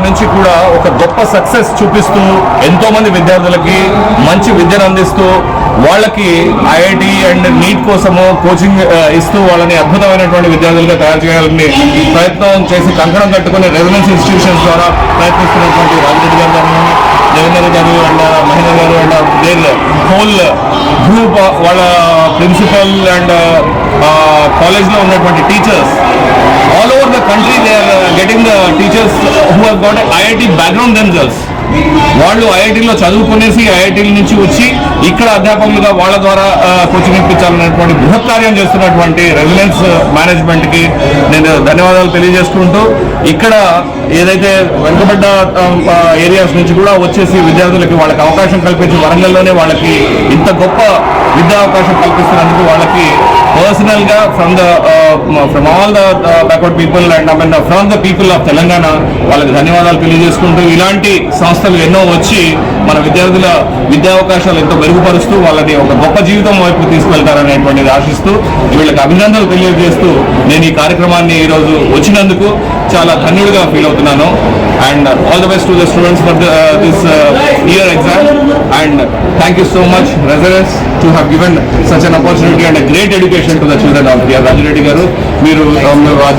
నుంచి కూడా ఒక గొప్ప సక్సెస్ చూపిస్తూ ఎంతో మంది విద్యార్థులకి మంచి విద్యను అందిస్తూ వాళ్ళకి ఐఐటి అండ్ నీట్ కోసము కోచింగ్ ఇస్తూ వాళ్ళని అద్భుతమైనటువంటి విద్యార్థులుగా తయారు చేయాలని ప్రయత్నం చేసి కంకణం కట్టుకుని రెసిడెన్స్ ఇన్స్టిట్యూషన్స్ ద్వారా ప్రయత్నిస్తున్నటువంటి రాజిరెడ్డి గారు, దేవేందర్ గారు అండ్ మహేంద్ర గారు అండ్ దేర్ హోల్ గ్రూప్, వాళ్ళ ప్రిన్సిపల్ అండ్ కాలేజ్లో ఉన్నటువంటి teachers all over the country. They are getting the teachers who have got an IIT background themselves. వాళ్ళు ఐఐటీలో చదువుకునేసి ఐఐటీల నుంచి వచ్చి ఇక్కడ అధ్యాపకులుగా వాళ్ళ ద్వారా కోచింగ్ ఇప్పించాలనేటువంటి బృహత్ కార్యం చేస్తున్నటువంటి రెసిడెన్స్ మేనేజ్మెంట్కి నేను ధన్యవాదాలు తెలియజేసుకుంటూ, ఇక్కడ ఏదైతే వెనుకబడ్డ ఏరియాస్ నుంచి కూడా వచ్చేసి విద్యార్థులకి వాళ్ళకి అవకాశం కల్పించి వరంగల్లోనే వాళ్ళకి ఇంత గొప్ప విద్యా అవకాశం కల్పిస్తున్నందుకు వాళ్ళకి పర్సనల్గా from all the backward people and from the people of Telangana వాళ్ళకి ధన్యవాదాలు తెలియజేసుకుంటూ, ఇలాంటి సంస్థలు ఎన్నో వచ్చి మన విద్యార్థుల విద్యావకాశాలు ఎంతో మెరుగుపరుస్తూ వాళ్ళని ఒక గొప్ప జీవితం వైపు తీసుకెళ్తారనేటువంటిది ఆశిస్తూ వీళ్ళకి అభినందనలు తెలియజేస్తూ నేను ఈ కార్యక్రమాన్ని ఈరోజు వచ్చినందుకు చాలా ధన్యుడిగా ఫీల్ అవుతున్నాను. And all the best to the students for this year exam and thank you so much residence to have given such an opportunity and great education to the children of here. Rajireddy గారు, మీరు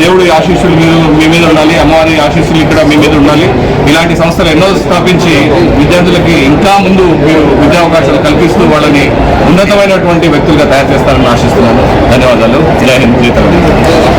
దేవుడి ఆశీస్సులు మీ మీద ఉండాలి, అమ్మవారి ఆశీస్సులు ఇక్కడ మీ మీద ఉండాలి. ఇలాంటి సంస్థలు ఎన్నో స్థాపించి విద్యార్థులకి ఇంకా ముందు మీరు విద్యా అవకాశాలు కల్పిస్తూ వాళ్ళని ఉన్నతమైనటువంటి వ్యక్తులుగా తయారు చేస్తారని ఆశిస్తున్నాను. ధన్యవాదాలు. జై హింద్.